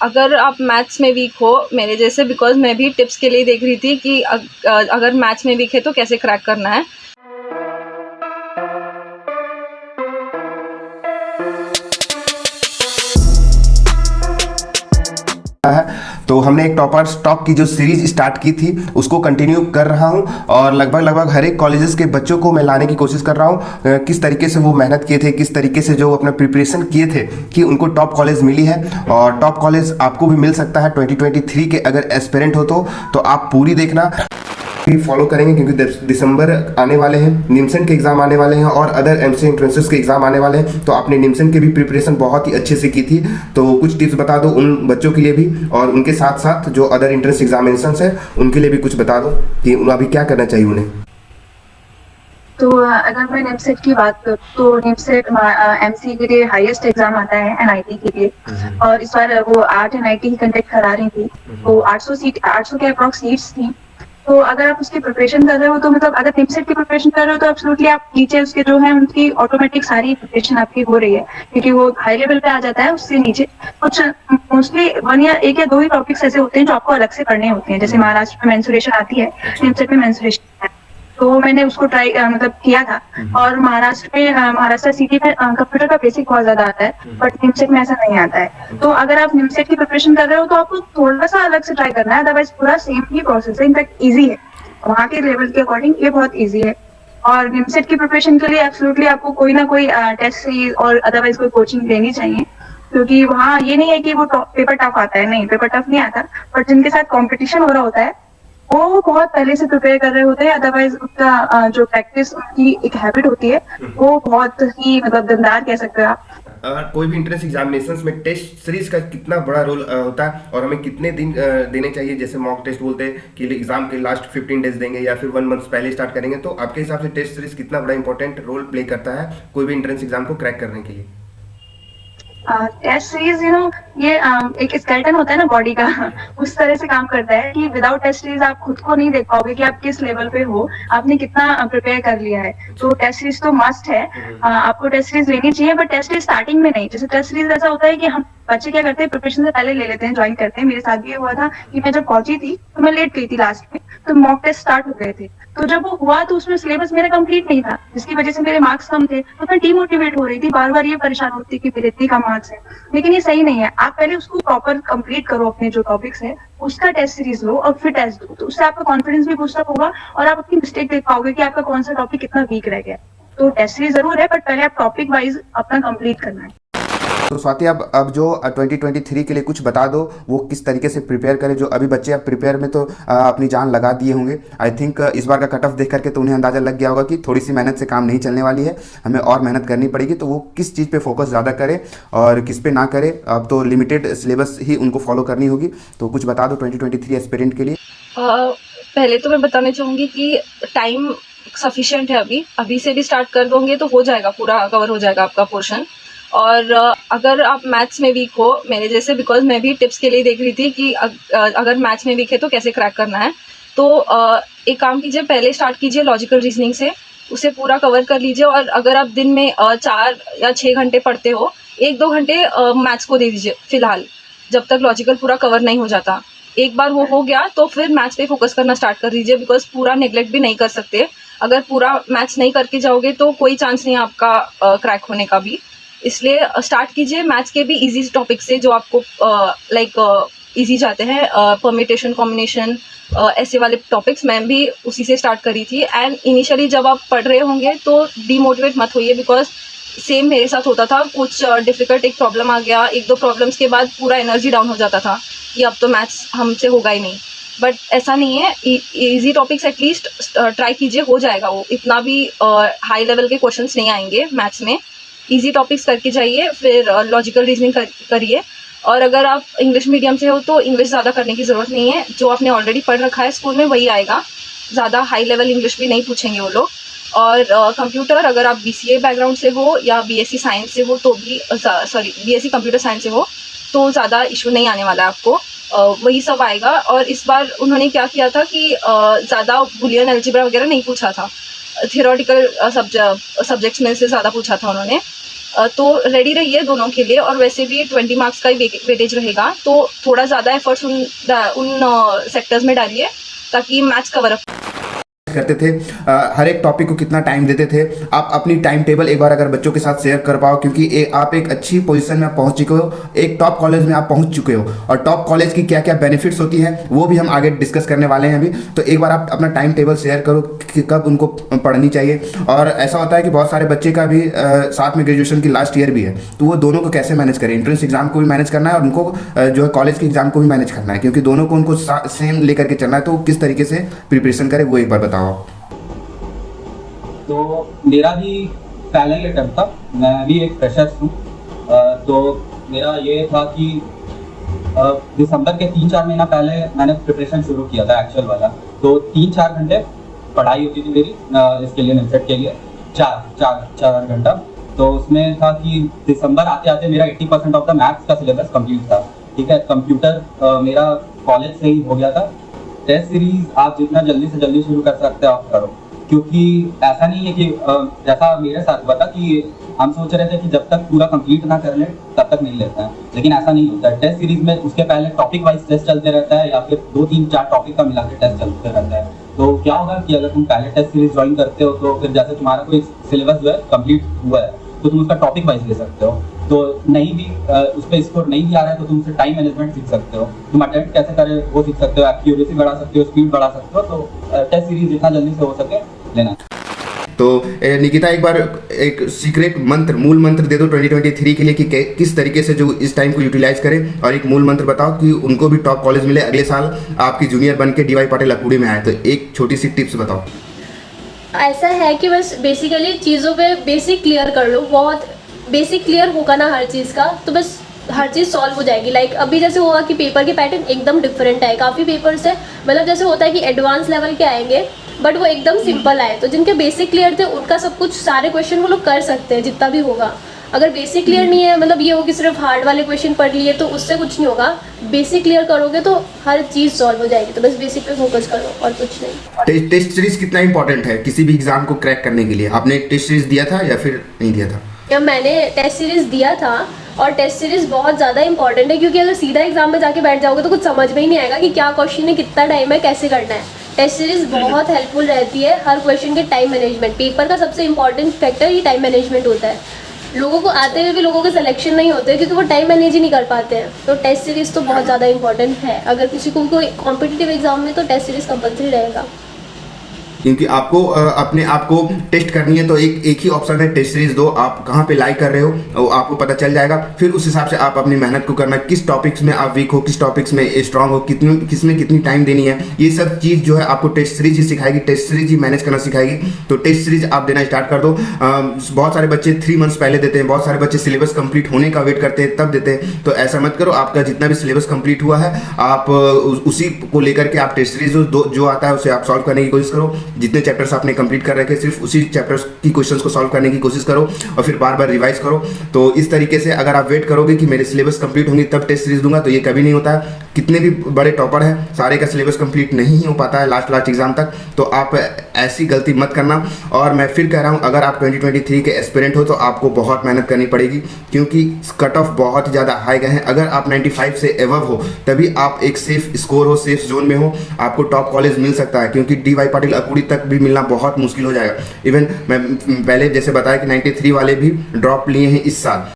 अगर आप मैथ्स में वीक हो मेरे जैसे, बिकॉज़ मैं भी टिप्स के लिए देख रही थी कि अगर मैथ्स में वीक है तो कैसे क्रैक करना है। है तो हमने एक टॉपर स्टॉक की जो सीरीज स्टार्ट की थी उसको कंटिन्यू कर रहा हूं और लगभग हर एक कॉलेजेस के बच्चों को मैं लाने की कोशिश कर रहा हूं किस तरीके से वो मेहनत किए थे, किस तरीके से जो अपना प्रिपरेशन किए थे कि उनको टॉप कॉलेज मिली है। और टॉप कॉलेज आपको भी मिल सकता है 2023 के अगर एस्पिरेंट हो तो आप पूरी देखना भी फॉलो करेंगे क्योंकि दिसंबर आने वाले हैं, निम्सन के एग्जाम आने वाले हैं और अदर एमसी एंट्रेंसेस के एग्जाम आने वाले हैं। तो आपने निम्सन की भी प्रिपरेशन बहुत ही अच्छे से की थी, तो कुछ टिप्स बता दो उन बच्चों के लिए भी और उनके साथ साथ जो अदर एंट्रेंस एग्जामिनेशन है उनके लिए भी कुछ बता दो कि अभी क्या करना चाहिए उन्हें। तो अगर मैं निमसेट की बात करूँ तो निमसेट एमसी के लिए हाईएस्ट एग्जाम आता है एनआईटी के लिए, और इस बार वो 8 एनआईटी ही कंडक्ट करा रही थी, तो 800 के अप्रॉक्स सीट्स थी। तो अगर आप उसकी प्रिपरेशन कर रहे हो तो मतलब अगर निमसेट की प्रिपरेशन कर रहे हो तो एब्सोल्युटली आप नीचे उसके जो है उनकी ऑटोमेटिक सारी प्रिपरेशन आपकी हो रही है, क्योंकि वो हाई लेवल पे आ जाता है। उससे नीचे कुछ मोस्टली 1 या 2 ही टॉपिक्स ऐसे होते हैं जो आपको अलग से पढ़ने होते हैं। जैसे महाराष्ट्र में मेंसुरेशन आती है, निमसेट में मेंसुरेशन है, तो मैंने उसको ट्राई मतलब किया था। और महाराष्ट्र सिटी में कंप्यूटर का बेसिक बहुत ज्यादा आता है, बट निमसेट में ऐसा नहीं आता है। तो अगर आप निमसेट की प्रिपरेशन कर रहे हो तो आपको थोड़ा सा अलग से ट्राई करना है, अदरवाइज पूरा सेम ही प्रोसेस है। इनफैक्ट इजी है, वहाँ के लेवल के अकॉर्डिंग ये बहुत इजी है। और निमसेट की प्रिपरेशन के लिए एब्सोल्युटली आपको कोई ना कोई टेस्ट सीरीज और अदरवाइज कोई कोचिंग लेनी चाहिए, क्योंकि वहाँ ये नहीं है कि वो पेपर टफ आता है, नहीं पेपर टफ नहीं आता, बट जिनके साथ कॉम्पिटिशन हो रहा होता है वो बहुत पहले से प्रिपेयर कर रहे होते हैं। अदरवाइज उसका जो प्रैक्टिस की एक हैबिट होती है वो बहुत ही मतलब दमदार कह सकते हो आप। कोई भी इंट्रेंस एग्जामिनेशंस में टेस्ट सीरीज का कितना बड़ा रोल होता है और हमें कितने दिन देने चाहिए? जैसे मॉक टेस्ट बोलते हैं कि एग्जाम के लास्ट 15 डेज देंगे या फिर 1 मंथ पहले स्टार्ट करेंगे, तो आपके हिसाब से टेस्ट सीरीज कितना बड़ा इंपॉर्टेंट रोल प्ले करता है कोई भी इंट्रेंस एग्जाम को क्रैक करने के लिए? टेस्ट सीरीज ये एक स्केलेटन होता है ना बॉडी का, उस तरह से काम करता है कि विदाउट टेस्ट सीरीज आप खुद को नहीं देख पाओगे कि आप किस लेवल पे हो, आपने कितना प्रिपेयर कर लिया है। तो टेस्ट सीरीज तो मस्ट है, आपको टेस्ट सीरीज लेनी चाहिए, बट टेस्ट सीरीज स्टार्टिंग में नहीं। जैसे टेस्ट सीरीज ऐसा होता है कि हम बच्चे क्या करते हैं, प्रिपरेशन से पहले ले लेते हैं, ज्वाइन करते हैं। मेरे साथ भी ये हुआ था कि मैं जब पहुंची थी तो मैं लेट गई थी लास्ट में, तो मॉक टेस्ट स्टार्ट हो गए थे। तो जब वो हुआ तो उसमें सिलेबस मेरा कंप्लीट नहीं था, जिसकी वजह से मेरे मार्क्स कम थे, तो मैं डिमोटिवेट हो रही थी, बार बार ये परेशान होती थी कि मेरे इतने कम मार्क्स है। लेकिन ये सही नहीं है, आप पहले उसको प्रॉपर कंप्लीट करो, अपने जो टॉपिक्स है उसका टेस्ट सीरीज लो और फिर टेस्ट दो, तो उससे आपका कॉन्फिडेंस भी बूस्टअप होगा और आप अपनी मिस्टेक देख पाओगे कि आपका कौन सा टॉपिक कितना वीक रह गया। तो टेस्ट सीरीज जरूर है, बट पहले आप टॉपिक वाइज अपना कंप्लीट करना है। तो स्वाति अब जो 2023 के लिए कुछ बता दो, वो किस तरीके से प्रिपेयर करें। जो अभी बच्चे अब प्रिपेयर में तो अपनी जान लगा दिए होंगे। आई थिंक इस बार का कट ऑफ देख करके तो उन्हें अंदाज़ा लग गया होगा कि थोड़ी सी मेहनत से काम नहीं चलने वाली है, हमें और मेहनत करनी पड़ेगी। तो वो किस चीज़ पे फोकस ज़्यादा करें और किस पे ना करें। अब तो लिमिटेड सिलेबस ही उनको फॉलो करनी होगी, तो कुछ बता दो 2023 एस्पिरेंट के लिए। पहले तो मैं बताना चाहूँगी कि टाइम सफिशिएंट है, अभी से भी स्टार्ट कर दोगे तो हो जाएगा, पूरा कवर हो जाएगा आपका पोर्शन। और अगर आप मैथ्स में वीक हो मेरे जैसे, बिकॉज़ मैं भी टिप्स के लिए देख रही थी कि अगर मैथ्स में वीक है तो कैसे क्रैक करना है। तो एक काम कीजिए, पहले स्टार्ट कीजिए लॉजिकल रीजनिंग से, उसे पूरा कवर कर लीजिए। और अगर आप दिन में 4 या 6 घंटे पढ़ते हो, 1-2 घंटे मैथ्स को दे दीजिए फ़िलहाल, जब तक लॉजिकल पूरा कवर नहीं हो जाता। एक बार वो हो गया तो फिर मैथ्स पे फोकस करना स्टार्ट कर दीजिए, बिकॉज़ पूरा नेग्लेक्ट भी नहीं कर सकते। अगर पूरा मैथ्स नहीं करके जाओगे तो कोई चांस नहीं है आपका क्रैक होने का भी। इसलिए स्टार्ट कीजिए मैथ्स के भी इजी टॉपिक से, जो आपको इजी जाते हैं, परम्यूटेशन, कॉम्बिनेशन, ऐसे वाले टॉपिक्स। मैं भी उसी से स्टार्ट करी थी। एंड इनिशियली जब आप पढ़ रहे होंगे तो डीमोटिवेट मत होइए, बिकॉज सेम मेरे साथ होता था। कुछ डिफ़िकल्ट एक प्रॉब्लम आ गया, 1-2 प्रॉब्लम्स के बाद पूरा एनर्जी डाउन हो जाता था कि अब तो मैथ्स हमसे होगा ही नहीं। बट ऐसा नहीं है, इजी टॉपिक्स एटलीस्ट ट्राई कीजिए, हो जाएगा वो। इतना भी हाई लेवल के क्वेश्चंस नहीं आएंगे मैथ्स में। इजी टॉपिक्स करके जाइए, फिर लॉजिकल रीजनिंग करिए। और अगर आप इंग्लिश मीडियम से हो तो इंग्लिश ज़्यादा करने की ज़रूरत नहीं है, जो आपने ऑलरेडी पढ़ रखा है स्कूल में वही आएगा। ज़्यादा हाई लेवल इंग्लिश भी नहीं पूछेंगे वो लोग। और कंप्यूटर, अगर आप बीसीए बैकग्राउंड से हो या बीएससी साइंस से हो तो भी, बीएससी कंप्यूटर साइंस से हो तो ज़्यादा इशू नहीं आने वाला है आपको, वही सब आएगा। और इस बार उन्होंने क्या किया था कि ज़्यादा बुलियन अलजेब्रा वगैरह नहीं पूछा था, थियोरेटिकल सब्जेक्ट्स में से ज़्यादा पूछा था उन्होंने। तो रेडी रहिए दोनों के लिए। और वैसे भी 20 मार्क्स का ही वेटेज रहेगा, तो थोड़ा ज़्यादा एफर्ट्स उन सेक्टर्स में डालिए ताकि मैथ्स कवर अप करते थे। हर एक टॉपिक को कितना टाइम देते थे। आप अपनी टाइम टेबल एक बार अगर बच्चों के साथ शेयर कर पाओ, क्योंकि आप एक अच्छी पोजीशन में पहुंच चुके हो, एक टॉप कॉलेज में आप पहुंच चुके हो, और टॉप कॉलेज की क्या क्या बेनिफिट्स होती हैं वो भी हम आगे डिस्कस करने वाले हैं अभी। तो एक बार आप अपना टाइम टेबल शेयर करो कि कब उनको पढ़नी चाहिए। और ऐसा होता है कि बहुत सारे बच्चे का भी साथ में ग्रेजुएशन की लास्ट ईयर भी है, तो वो दोनों को कैसे मैनेज करें। एंट्रेंस एग्जाम को भी मैनेज करना है और उनको जो है कॉलेज के एग्जाम को भी मैनेज करना है, क्योंकि दोनों को उनको सेम लेकर के चलना है। तो किस तरीके से प्रिपरेशन करें वो एक बार बताओ। तो मेरा भी पहला ही अटेम्प्ट था, मैं भी एक फ्रेशर हूँ। तो मेरा ये था कि दिसंबर के 3-4 महीना पहले मैंने प्रिपरेशन शुरू किया था एक्चुअल वाला। तो 3-4 घंटे पढ़ाई होती थी मेरी इसके लिए, निमसेट के लिए 4 घंटा। तो उसमें था कि दिसंबर आते आते मेरा 80% ऑफ द मैथ्स का सिलेबस कंप्लीट था। ठीक है, कंप्यूटर मेरा कॉलेज से ही हो गया था। टेस्ट सीरीज आप जितना जल्दी से जल्दी शुरू कर सकते हो आप करो, क्योंकि ऐसा नहीं है कि जैसा मेरे साथ हुआ था कि हम सोच रहे थे कि जब तक पूरा कंप्लीट ना कर ले तब तक नहीं लेते हैं, लेकिन ऐसा नहीं होता है। टेस्ट सीरीज में उसके पहले टॉपिक वाइज टेस्ट चलते रहता है, या फिर 2-3-4 टॉपिक का मिला के टेस्ट चलते रहता है। तो क्या होगा कि अगर तुम पहले टेस्ट सीरीज ज्वाइन करते हो तो फिर जैसे तुम्हारा कोई सिलेबस जो है कंप्लीट हुआ है तो तुम उसका टॉपिक वाइज ले सकते हो। तो नहीं भी उस पर स्कोर नहीं भी आ रहा है तो तुम उससे टाइम मैनेजमेंट सीख सकते हो, तुम अटेम्प्ट कैसे करें वो सीख सकते हो, एक्यूरेसी बढ़ा सकते हो, स्पीड बढ़ा सकते हो। तो टेस्ट सीरीज जितना जल्दी से हो सके लेना। तो निकिता एक बार एक सीक्रेट मंत्र, मूल मंत्र दे दो 2023 के लिए कि किस तरीके से जो इस टाइम को यूटिलाइज करें, और एक मूल मंत्र बताओ कि उनको भी टॉप कॉलेज मिले, अगले साल आपकी जूनियर बन के DY पाटिल अकूड़ी में आए। तो एक छोटी सी टिप्स बताओ। ऐसा है कि बस बेसिकली चीज़ों पे बेसिक क्लियर कर लो, बहुत बेसिक क्लियर होगा ना हर चीज़ का, तो बस हर चीज़ सॉल्व हो जाएगी। लाइक अभी जैसे होगा कि पेपर के पैटर्न एकदम डिफरेंट है, काफ़ी पेपर्स है, मतलब जैसे होता है कि एडवांस लेवल के आएंगे बट वो एकदम सिंपल आए, तो जिनके बेसिक क्लियर थे उनका सब कुछ सारे क्वेश्चन वो लोग कर सकते हैं जितना भी होगा। अगर बेसिक क्लियर नहीं है, मतलब ये हो कि सिर्फ हार्ड वाले क्वेश्चन पढ़ लिए तो उससे कुछ नहीं होगा। बेसिक क्लियर करोगे तो हर चीज़ सॉल्व हो जाएगी, तो बस बेसिक पे फोकस करो और कुछ नहीं। टेस्ट सीरीज कितना इंपॉर्टेंट है किसी भी एग्जाम को क्रैक करने के लिए? आपने टेस्ट सीरीज दिया था या फिर नहीं दिया था? या मैंने टेस्ट सीरीज दिया था, और टेस्ट सीरीज बहुत ज़्यादा इंपॉर्टेंट है, क्योंकि अगर सीधा एग्जाम में जाके बैठ जाओगे तो कुछ समझ में ही नहीं आएगा कि क्या क्वेश्चन है, कितना टाइम है, कैसे करना है। टेस्ट सीरीज बहुत हेल्पफुल रहती है हर क्वेश्चन के टाइम मैनेजमेंट। पेपर का सबसे इंपॉर्टेंट फैक्टर ही टाइम मैनेजमेंट होता है। लोगों को आते हुए भी लोगों के सिलेक्शन नहीं होते क्योंकि वो टाइम मैनेज ही नहीं कर पाते हैं। तो टेस्ट सीरीज तो बहुत ज़्यादा इंपॉर्टेंट है, अगर किसी को कोई कॉम्पिटिटिव एग्जाम में तो टेस्ट सीरीज कंपलसरी रहेगा, क्योंकि आपको अपने आप को टेस्ट करनी है। तो एक ही ऑप्शन है, टेस्ट सीरीज दो। आप कहाँ पे लाइक कर रहे हो वो आपको पता चल जाएगा, फिर उस हिसाब से आप अपनी मेहनत को करना, किस टॉपिक्स में आप वीक हो, किस टॉपिक्स में स्ट्रांग हो, किसमें कितनी टाइम देनी है, ये सब चीज़ जो है आपको टेस्ट सीरीज ही सिखाएगी, टेस्ट सीरीज ही मैनेज करना सिखाएगी। तो टेस्ट सीरीज आप देना स्टार्ट कर दो। बहुत सारे बच्चे 3 मंथ्स पहले देते हैं, बहुत सारे बच्चे सिलेबस कंप्लीट होने का वेट करते हैं तब देते हैं। तो ऐसा मत करो, आपका जितना भी सिलेबस कंप्लीट हुआ है आप उसी को लेकर के आप टेस्ट सीरीज जो आता है उसे आप सॉल्व करने की कोशिश करो। जितने चैप्टर्स आपने कंप्लीट कर रखे सिर्फ उसी चैप्टर्स की क्वेश्चंस को सॉल्व करने की कोशिश करो, और फिर बार बार रिवाइज करो। तो इस तरीके से अगर आप वेट करोगे कि मेरे सिलेबस कंप्लीट होंगे तब टेस्ट सीरीज दूंगा, तो ये कभी नहीं होता है। कितने भी बड़े टॉपर हैं, सारे का सिलेबस कंप्लीट नहीं हो पाता है लास्ट एग्जाम तक। तो आप ऐसी गलती मत करना। और मैं फिर कह रहा हूँ, अगर आप 2023 के एस्पिरेंट हो तो आपको बहुत मेहनत करनी पड़ेगी, क्योंकि कट ऑफ बहुत ही ज़्यादा हाई गए हैं। अगर आप 95 से एबव हो तभी आप एक सेफ स्कोर हो, सेफ जोन में हो, आपको टॉप कॉलेज मिल सकता है, क्योंकि DY पाटिल अकूड़ी तक भी मिलना बहुत मुश्किल हो जाएगा। इवन मैं पहले जैसे बताया कि 93 वाले भी ड्रॉप लिए हैं इस साल।